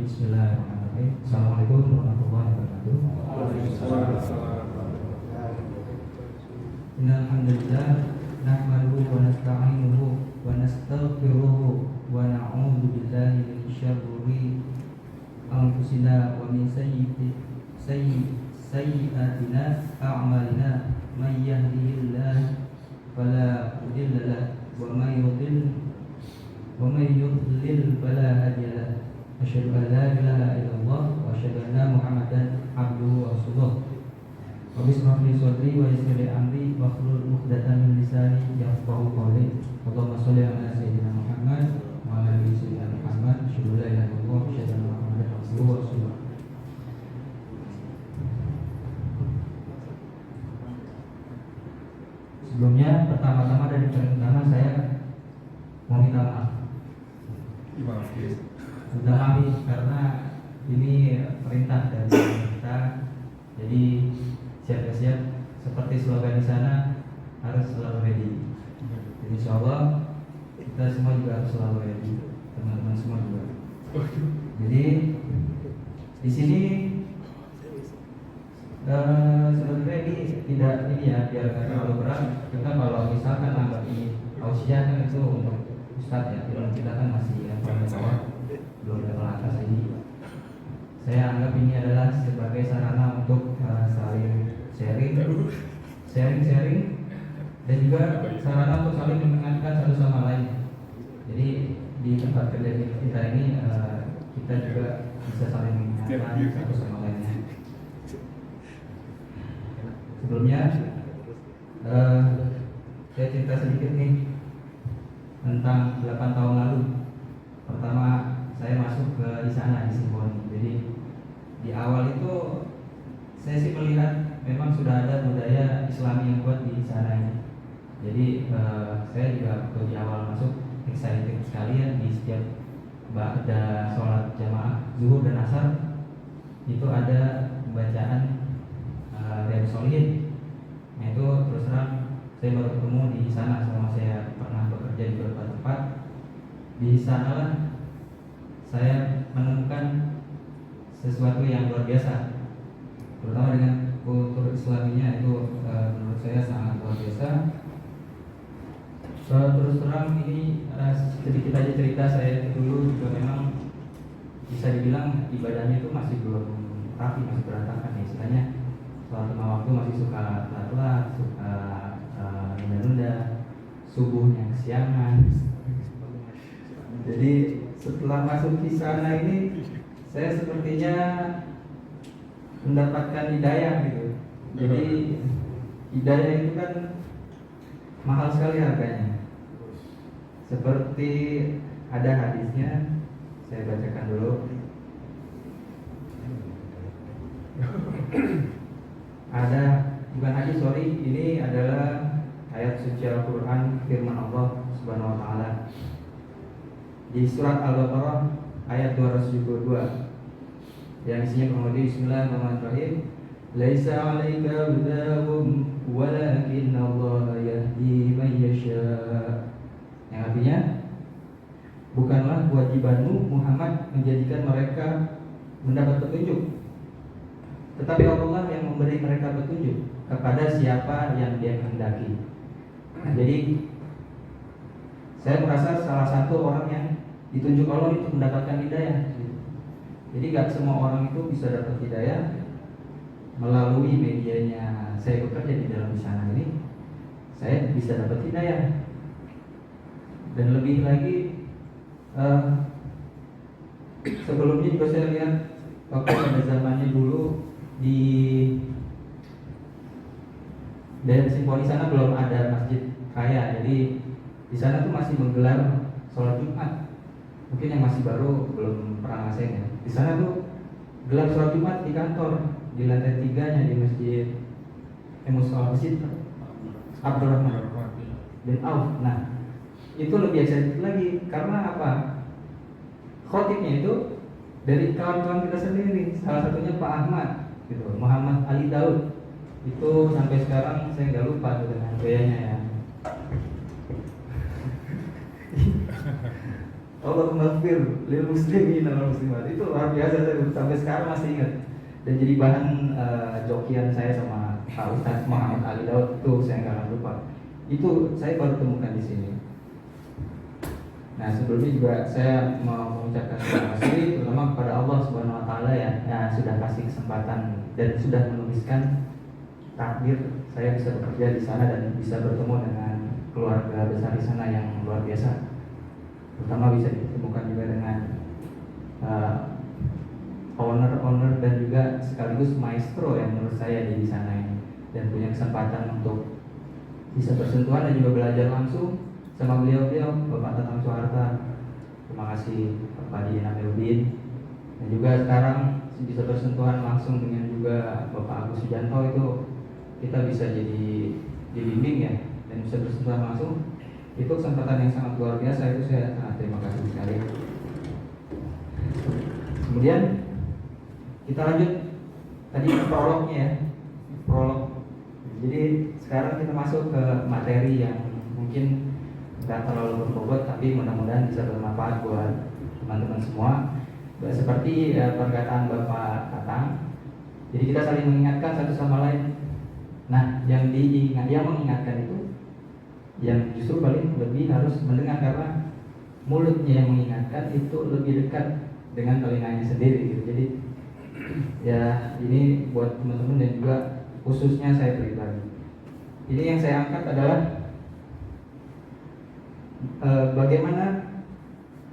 Bismillahirrahmanirrahim. Assalamualaikum warahmatullahi wabarakatuh. Innal hamdalillah nahmaduhu wa nasta'inuhu wa nastaghfiruhu wa na'udzu billahi min syarri anfusina wa min sayyi'atina a'malina may yahdihillahu fala mudilla lahu wa may yudlil fala hadiya lahu. Asyhadu an la ilaha illallah wa asyhadu anna Muhammadan abduhu wa rasuluh. Wa bismillah sadri wa yassir li amri wa hlul 'uqdatam min lisani yafqahu qawli. Allahumma shalli ala sayyidina Muhammad wa ala ali sayyidina Muhammad. Asyhadu an la ilaha illallah wa asyhadu anna Muhammadan abduhu wa rasuluh. Sebelumnya, pertama-tama dari pertama saya mau minta maaf. Minta maaf karena ini perintah dari kita. Jadi siap-siap seperti slogan di sana, harus selalu ready. Jadi insya Allah kita semua juga harus selalu ready, teman-teman semua juga. Jadi di sini sebenarnya ini tidak ini ya, biar nggak terlalu berat. Kita kalau misalkan anggap ini tausiah kan itu untuk Ustadz ya, film kita kan masih belum level atas ini. Saya anggap ini adalah sebagai sarana untuk saling sharing dan juga sarana untuk saling mengingatkan satu sama lain. Jadi di tempat kerja kita ini kita juga bisa saling mengingatkan satu sama lainnya. Sebelumnya saya cerita sedikit nih tentang 8 tahun lalu. Pertama saya masuk ke di sana di Simfoni. Jadi di awal itu saya sih melihat memang sudah ada budaya Islami yang kuat di sana ini. Jadi saya juga waktu di awal masuk excited sekali ya, di setiap ada sholat jamaah zuhur dan asar itu ada pembacaan Riyadhus Shalihin. Nah itu terus terang saya baru ketemu di sana, selama saya pernah bekerja di beberapa tempat. Di sanalah saya menemukan sesuatu yang luar biasa, terutama dengan kultur Islaminya itu menurut saya sangat luar biasa. Terus terang ini sedikit aja cerita saya dulu juga memang bisa dibilang ibadahnya itu masih belum rapi, masih berantakan ya istilahnya. Sholat 5 waktu masih suka telat, suka nunda-nunda, subuhnya kesiangan. Jadi setelah masuk di sana ini saya sepertinya mendapatkan hidayah gitu. Jadi hidayah itu kan mahal sekali harganya. Seperti ada hadisnya, saya bacakan dulu. Ada bukan hadis, sorry, ini adalah ayat suci Al-Quran, firman Allah Subhanahu wa Ta'ala di surat Al-Baqarah ayat 272 yang isinya kemudian Bismillahirrahmanirrahim. Laisa 'alaika hudahum walakinna Allah yahdi man yasha. Yang artinya bukanlah kewajibanmu Muhammad menjadikan mereka mendapat petunjuk, tetapi Allah yang memberi mereka petunjuk kepada siapa yang Dia kehendaki. Nah, jadi saya merasa salah satu orang yang ditunjuk Allah itu mendapatkan hidayah. Jadi gak semua orang itu bisa dapat hidayah melalui medianya. Saya bekerja di dalam sana ini, saya bisa dapat hidayah. Dan lebih lagi sebelumnya juga saya lihat waktu pada zamannya dulu di daerah Simfoni sana belum ada masjid raya, jadi di sana tuh masih menggelar sholat Jumat. Mungkin yang masih baru belum pernah ngerasain ya. Di sana tuh gelar sholat Jumat di kantor, di lantai 3-nya di masjid Masjid Abdurrahman bin Auf. Nah itu lebih excited lagi karena apa? Khotibnya itu dari kawan-kawan kita sendiri, salah satunya Pak Ahmad gitu, Muhammad Ali Daud. Itu sampai sekarang saya nggak lupa dengan gayanya ya. Allah maghfir lil muslimin wal muslimat. Itu luar biasa, saya sampai sekarang masih ingat. Dan jadi bahan jokian saya sama Pak Ustadz Muhammad Ali Daud, itu saya nggak akan lupa. Itu saya baru temukan di sini. Nah, sebelumnya juga saya mau mengucapkan terima kasih terutama kepada Allah Subhanahu wa taala ya, yang sudah kasih kesempatan dan sudah menuliskan takdir saya bisa bekerja di sana dan bisa bertemu dengan keluarga besar di sana yang luar biasa. Terutama bisa ditemukan juga dengan owner dan juga sekaligus maestro yang menurut saya di sana ini, dan punya kesempatan untuk bisa bersentuhan dan juga belajar langsung sama beliau Bapak Tatang Soeharta. Terima kasih Pak Dian Amiruddin, dan juga sekarang bisa bersentuhan langsung dengan juga Bapak Agus Sujanto. Itu kita bisa jadi dibimbing ya dan bisa bersentuhan langsung. Itu kesempatan yang sangat luar biasa, itu saya sangat terima kasih sekali. Kemudian kita lanjut tadi prolognya ya, prolog. Jadi sekarang kita masuk ke materi yang mungkin nggak terlalu berbobot, tapi mudah-mudahan bisa bermanfaat buat teman-teman semua. Seperti perkataan Bapak Tatang, jadi kita saling mengingatkan satu sama lain. Nah, yang mengingatkan itu yang justru paling lebih harus mendengar, karena mulutnya yang mengingatkan itu lebih dekat dengan telinganya sendiri gitu. Jadi ya ini buat teman-teman dan juga khususnya saya pribadi. Ini yang saya angkat adalah bagaimana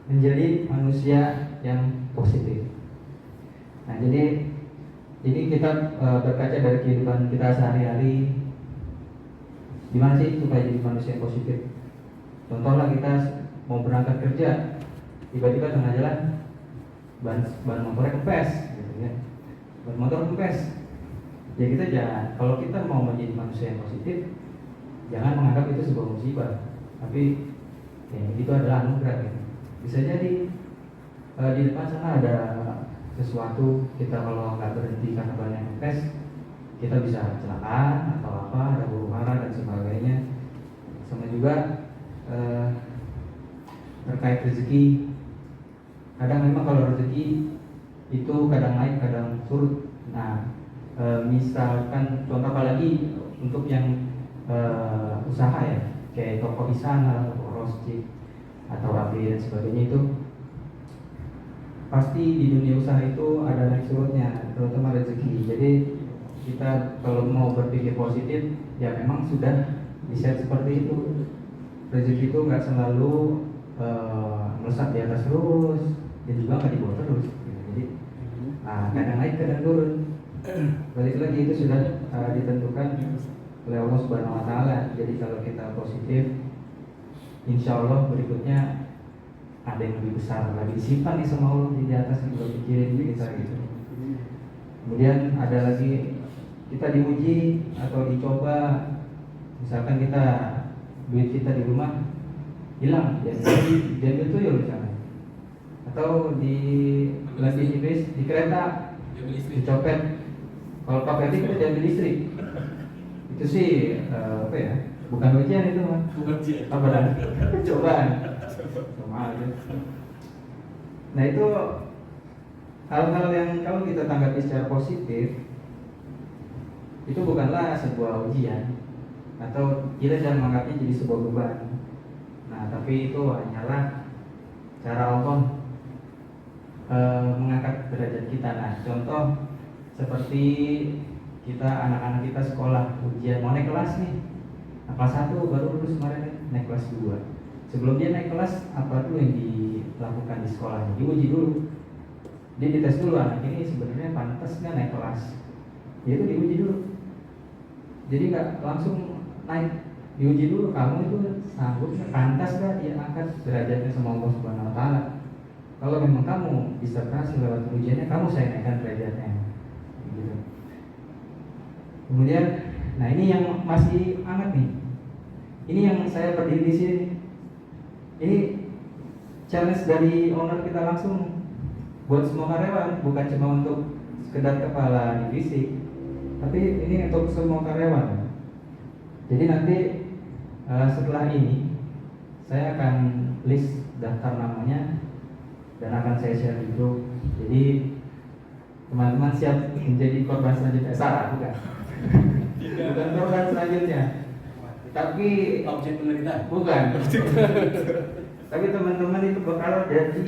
menjadi manusia yang positif. Nah, jadi ini kita berkaca dari kehidupan kita sehari-hari. Gimana sih supaya jadi manusia yang positif? Contohnya kita mau berangkat kerja, tiba-tiba tengah jalan ban motornya kempes, gitu ya. Ban motor kempes. Ya kita jangan, kalau kita mau menjadi manusia yang positif, jangan menganggap itu sebuah musibah, tapi ya, itu adalah anugerah gitu. Bisa jadi di depan sana ada sesuatu, kita kalau nggak berhenti karena ban yang kempes, kita bisa kecelakaan atau apa, ada huru hara dan sebagainya. Sama juga terkait rezeki, kadang memang kalau rezeki itu kadang naik kadang surut. Nah, misalkan contoh apalagi untuk yang usaha ya, kayak toko Isana, toko Roscik atau AB dan sebagainya, itu pasti di dunia usaha itu ada naik surutnya, terutama rezeki. Jadi kita kalau mau berpikir positif ya memang sudah di-set seperti itu. Rezeki itu nggak selalu melesat di atas terus, dan juga nggak di bawah terus gitu. Jadi kadang naik kadang turun. Balik lagi itu sudah ditentukan oleh Allah Subhanahu wa taala. Jadi kalau kita positif, insya Allah berikutnya ada yang lebih besar lagi disimpan nih sama Allah di atas, kita pikirin kita gitu. Kemudian ada lagi kita diuji atau dicoba, misalkan kita duit kita di rumah hilang, diambil tuyul misalnya, atau lagi di bis, di kereta dicopet. Kalau pakai itu kita diambil listrik. Itu sih apa ya? Bukan ujian itu mah. Apa dan? Cobaan. Sama aja. Nah, itu hal-hal yang kalau kita tanggapi secara positif, itu bukanlah sebuah ujian, atau kita jangan menganggapnya jadi sebuah beban. Nah, tapi itu hanyalah cara Allah mengangkat derajat kita. Nah, contoh seperti kita, anak-anak kita sekolah ujian, mau naik kelas nih, kelas 1 baru lulus kemarin, naik kelas 2. Sebelum dia naik kelas, apa dulu yang dilakukan di sekolahnya? Diuji dulu, dia dites dulu, anak ini sebenarnya pantas nggak naik kelas. Dia itu diuji dulu. Jadi nggak langsung naik, diuji dulu, kamu itu sanggup, pantas nggak dia angkat derajatnya sama Allah Subhanahu wa taala. Kalau memang kamu bisa berhasil lewat ujiannya, kamu saya naikkan derajatnya. Gitu. Kemudian, nah ini yang masih hangat nih. Ini yang saya berdiri di sini. Ini challenge dari owner kita langsung buat semua karyawan, bukan cuma untuk sekedar kepala divisi, tapi ini untuk semua karyawan. Jadi nanti setelah ini saya akan list daftar namanya dan akan saya share di grup. Jadi teman-teman siap menjadi korban selanjutnya? Salah, bukan? Bukan korban selanjutnya. Tapi objek penelitian. bukan. Tapi teman-teman itu bakal jadi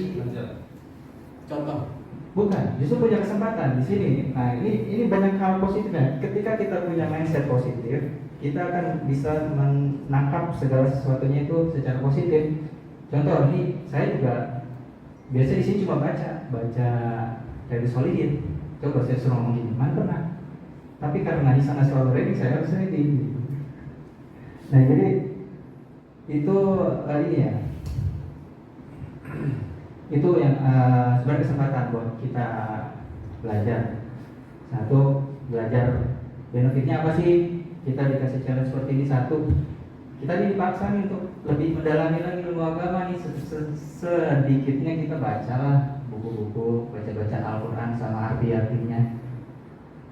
Contoh. bukan, justru punya kesempatan di sini. Nah, ini banyak hal positifnya. Ketika kita punya mindset positif, kita akan bisa menangkap segala sesuatunya itu secara positif. Contoh, ini saya juga biasa di sini cuma baca dari Solid. Coba saya suruh ngomong gini, mana pernah. Tapi karena di sana selalu reading, saya harus reading. Nah, jadi itu ini ya. Itu yang sebenarnya kesempatan buat kita belajar. Satu, belajar benefitnya apa sih? Kita dikasih challenge seperti ini. Satu, kita dipaksa nih untuk lebih mendalami lagi ilmu agama nih. Sedikitnya kita bacalah buku-buku, baca-baca Al-Quran sama arti-artinya.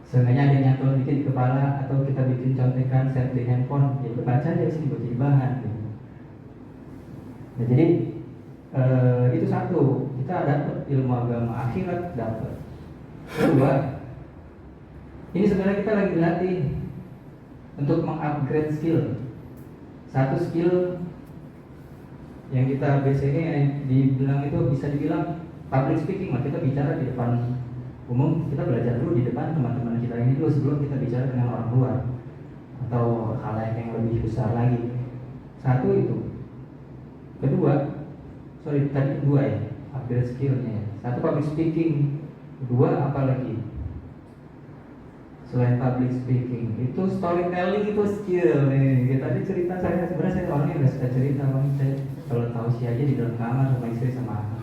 Seenggaknya ada yang nyantol dikit di kepala, atau kita bikin contekan, set di handphone, ya baca aja sini buat jadi bahan gitu. Nah, jadi itu satu, kita dapat ilmu agama, akhirat dapat. Kedua, ini sebenarnya kita lagi dilatih untuk mengupgrade skill. Satu skill yang kita biasanya dibilang itu bisa dibilang public speaking, kita bicara di depan umum, kita belajar dulu di depan teman-teman kita ini dulu sebelum kita bicara dengan orang luar atau halayak yang lebih besar lagi. Satu itu. Kedua ya, upgrade skillnya ya. Satu public speaking, kedua apa lagi? Selain public speaking, itu storytelling itu skill nih. Tadi cerita saya sebenarnya saya orangnya nggak suka cerita, saya kalau tahu sih aja di dalam kamar sama istri sama anak.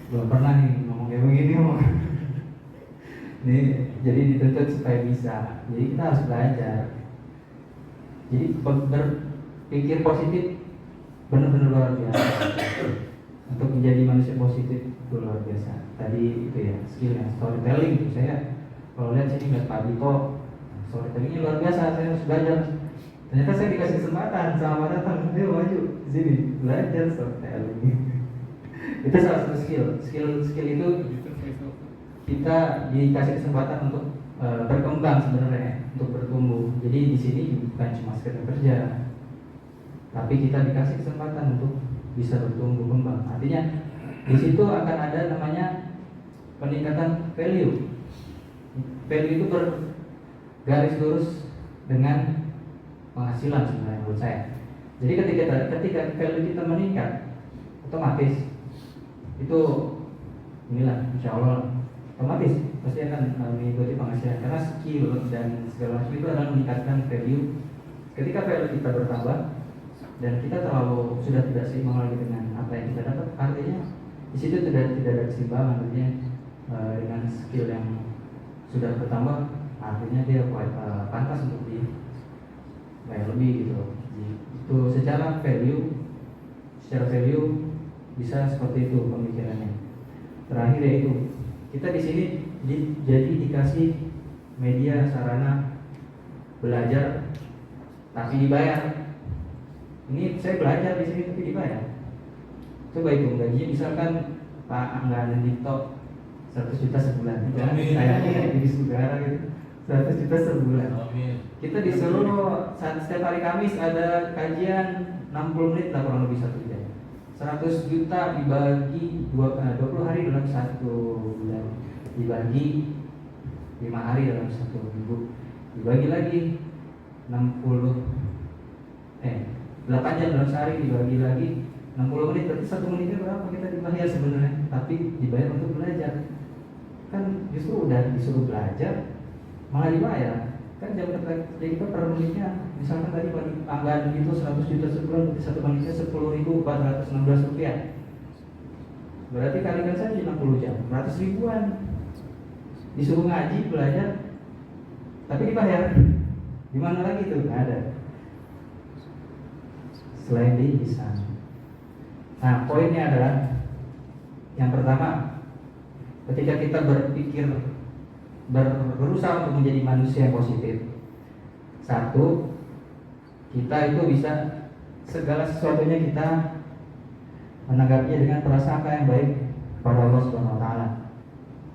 Belum pernah nih ngomong kayak begini nih, jadi dituntut supaya bisa. Jadi kita harus belajar. Jadi berpikir positif benar-benar luar biasa. Untuk menjadi manusia positif itu luar biasa. Tadi itu ya skillnya storytelling itu saya kalau lihat sini nggak Pak Dito, storytellingnya luar biasa. Saya harus belajar. Ternyata saya dikasih kesempatan sama datang, dia maju di sini belajar storytelling. Itu salah satu skill itu kita dikasih kesempatan untuk berkembang sebenarnya, untuk bertumbuh. Jadi di sini bukan cuma sekedar kerja, tapi kita dikasih kesempatan untuk bisa bertumbuh kembang. Artinya di situ akan ada namanya peningkatan value. Value itu bergaris lurus dengan penghasilan sebenarnya menurut saya. Jadi ketika value kita meningkat, otomatis itu inilah insya Allah otomatis pasti akan mengikuti penghasilan, karena skill dan segala macam itu adalah meningkatkan value. Ketika value kita bertambah dan kita terlalu sudah tidak seimbang lagi dengan apa yang kita dapat, artinya di situ tidak ada keseimbangan. Artinya dengan skill yang sudah bertambah, artinya dia pantas untuk dibayar lebih gitu. Itu secara value bisa seperti itu pemikirannya. Terakhir yaitu kita di sini jadi dikasih media sarana belajar tapi dibayar. Ini saya belajar di sini tapi dibayar. Coba itu gajinya misalkan Pak Angga Dito 100 juta sebulan. Jangan saya jadi saudara gitu. 100 juta sebulan. Kita disuruh setiap hari Kamis ada kajian 60 menit lah kurang lebih 1 jam. 100 juta dibagi 20 hari dalam 1 bulan, dibagi 5 hari dalam 1 minggu, dibagi lagi 8 jam dalam sehari, dibagi lagi 60 menit, berarti 1 menitnya berapa kita dibayar sebenarnya, tapi dibayar untuk belajar. Kan justru udah disuruh belajar malah dibayar. Kan jam kerja kita per menitnya misalkan tadi bagi anggaran itu 100 juta sebulan, berarti 1 menitnya 10.416 rupiah. Berarti kalikan saja 60 jam, 100 ribuan. Disuruh ngaji, belajar, tapi dibayar. Di mana lagi itu? Nggak ada. Selain di lisan. Nah, poinnya adalah yang pertama, ketika kita berpikir berusaha untuk menjadi manusia yang positif, satu, kita itu bisa segala sesuatunya kita menanggapinya dengan prasangka yang baik kepada Allah Subhanahu wa taala.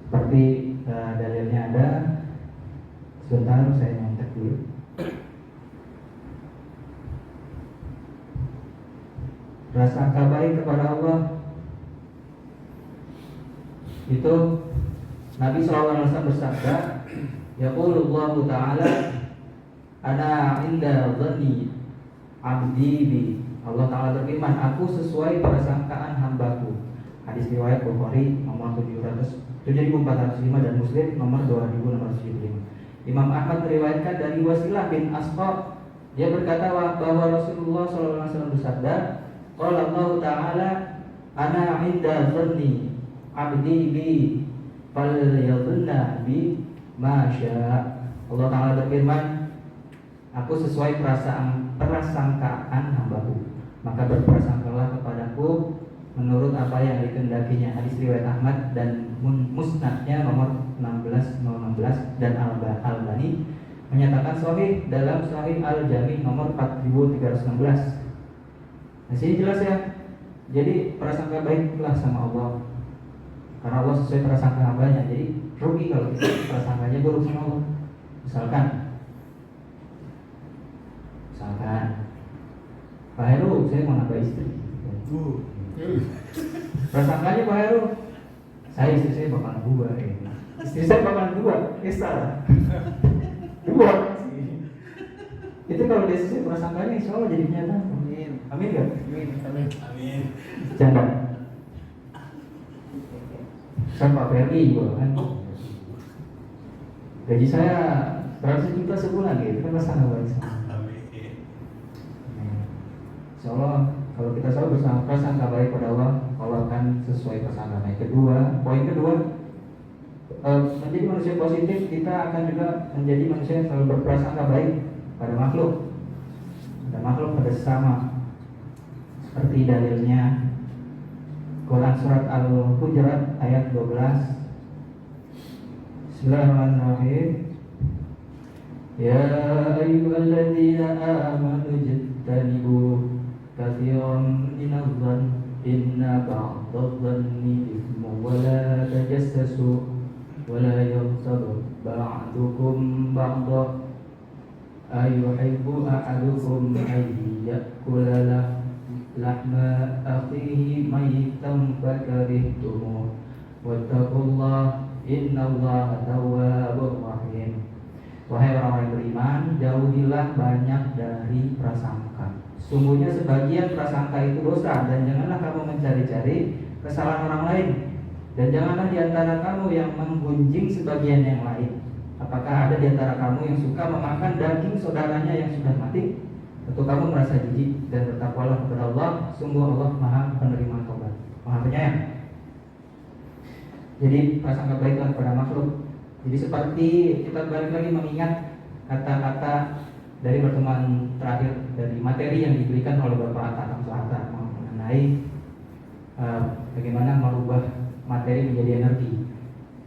Seperti dalilnya ada, sebentar saya nyontek dulu. Prasangka baik kepada Allah itu Nabi SAW bersabda, yaqulullahu ta'ala ana inda dhanni abdi bi. Allah Ta'ala berfirman, aku sesuai prasangkaan hambaku. Hadis riwayat Bukhari nomor 7405 dan Muslim nomor 2675. Imam Ahmad meriwayatkan dari Wasilah bin Asqa, dia berkata bahwa Rasulullah SAW bersabda, qala Allah Ta'ala ana inda dhanni abdi bi falyadhunna bi ma syaa. Allah Ta'ala berfirman, aku sesuai prasangkaan hambaku, maka berprasangkalah kepadaku menurut apa yang dikehendakinya. Hadis riwayat Ahmad dan musnadnya nomor 16016 dan Al-Albani menyatakan sahih dalam Sahih Al-Jami nomor 4316. Nah, sini jelas ya. Jadi prasangka baiklah sama Allah, karena Allah sesuai prasangka hambanya. Jadi rugi kalau kita prasangkanya buruk sama Allah. Misalkan Pak Heru, saya mau nambah istri. Prasangkanya Pak Heru, istri saya bakalan dua. Istri saya bakalan dua, salah. Dua. Itu kalau dia sesuai prasangkanya, insya Allah jadi kenyataan. Amin. Amin gak? Amin. Canda. Kan Pak Ferdi juga kan. Gaji saya 100 juta sebulan gitu, kan prasangka baik. Insya Allah kalau kita selalu prasangka baik pada Allah, Allah akan sesuai prasangka. Poin kedua, menjadi manusia positif, kita akan juga menjadi manusia yang selalu berprasangka baik pada makhluk, pada sesama. Seperti dalilnya Quran surat Al-Hujurat ayat 12. Bismillahirrahmanirrahim. Ya ayyuhalladzina amanu ijtanibu katsiran minadh-dhann inna ba'dadh-dhanni ithmun wa la tajassasu wa la yaghtab ba'dukum ba'dha ayuhibbu ahadukum an ya'kula lahma akhihi maytan fakarihtumuh wattaqullaha innallaha tawwabur rahim. Wahai orang-orang beriman, jauhilah banyak dari prasangka. Sungguhnya sebagian prasangka itu dosa, dan janganlah kamu mencari-cari kesalahan orang lain, dan janganlah di antara kamu yang menggunjing sebagian yang lain. Apakah ada di antara kamu yang suka memakan daging saudaranya yang sudah mati? Tentu kamu merasa jijik, dan bertakwalah kepada Allah. Sungguh Allah Maha penerima taubat, Maha penyayang. Jadi prasangka baiklah kepada makhluk. Jadi seperti kita balik lagi mengingat kata-kata dari pertemuan terakhir dari materi yang diberikan oleh Bapak Atam Selatan mengenai bagaimana merubah materi menjadi energi.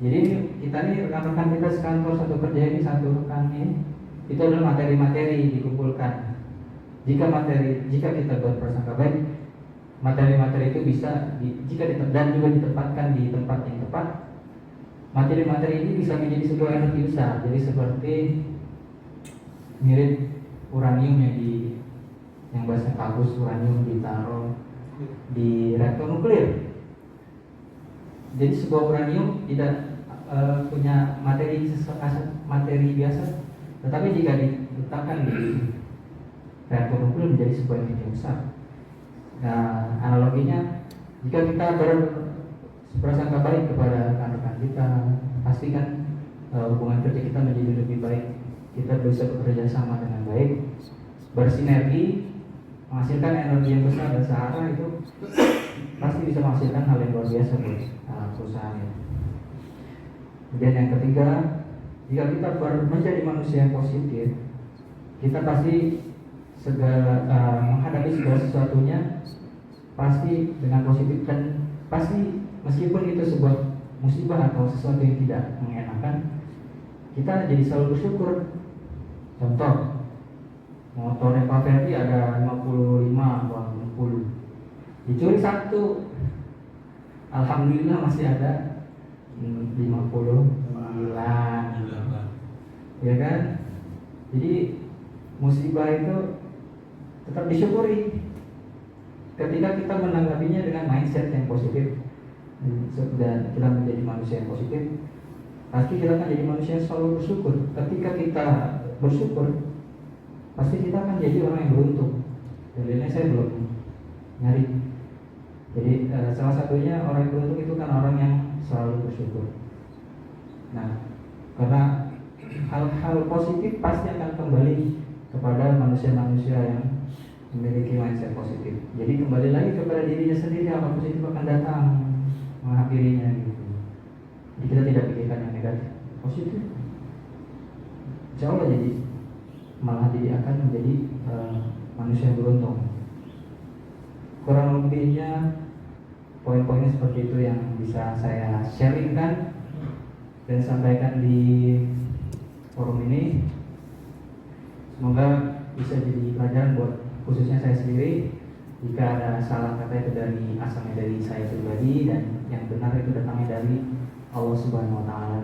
Jadi kita nih rekan-rekan kita sekantor satu kerja ini, satu rekan ini, itu adalah materi-materi dikumpulkan. Jika kita berprasangka baik, materi-materi itu bisa dan juga ditempatkan di tempat yang tepat. Materi-materi ini bisa menjadi sebuah energi besar. Jadi seperti mirip uranium yang bahasa bagus, uranium ditaruh di reaktor nuklir. Jadi sebuah uranium tidak punya materi biasa, tetapi jika diletakkan di reaktor nuklir menjadi sebuah energi besar. Nah, analoginya, jika kita berprasangka baik kepada rekan-rekan kita, pastikan hubungan kerja kita menjadi lebih baik. Kita bisa bekerja sama dengan baik, bersinergi, menghasilkan energi yang besar, dan sehara itu pasti bisa menghasilkan hal yang luar biasa buat perusahaan ini. Kemudian yang ketiga, jika kita menjadi manusia yang positif, kita pasti menghadapi segala sesuatunya pasti dengan positif, dan pasti meskipun itu sebuah musibah atau sesuatu yang tidak mengenakan, kita jadi selalu bersyukur. Contoh, Motornya Pak Ferdi ada 55 uang 60. Dicuri satu. Alhamdulillah masih ada 59. Ya kan? Jadi musibah itu tetap disyukuri ketika kita menanggapinya dengan mindset yang positif dan kita menjadi manusia yang positif. Pasti kita akan jadi manusia yang selalu bersyukur. Ketika kita bersyukur, pasti kita akan jadi orang yang beruntung. Dalilnya saya belum nyari. Jadi salah satunya orang yang beruntung itu kan orang yang selalu bersyukur. Nah, karena hal-hal positif pasti akan kembali kepada manusia-manusia yang memiliki mindset positif. Jadi kembali lagi kepada dirinya sendiri, hal positif akan datang mengakhirinya gitu. Jadi kita tidak pikirkan yang negatif, positif. Insya Allah jadi malah jadi akan menjadi manusia yang beruntung. Kurang lebihnya poin-poinnya seperti itu yang bisa saya sharingkan dan sampaikan di forum ini. Semoga bisa jadi pelajaran buat khususnya saya sendiri. Jika ada salah kata itu asalnya dari saya pribadi dan yang benar itu datangnya dari Allah Subhanahu wa taala.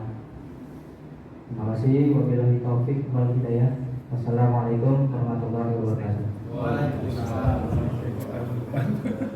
Terima kasih. Wabillahi taufik wal hidayah. Wassalamualaikum warahmatullahi wabarakatuh. Waalaikumsalam warahmatullahi wabarakatuh.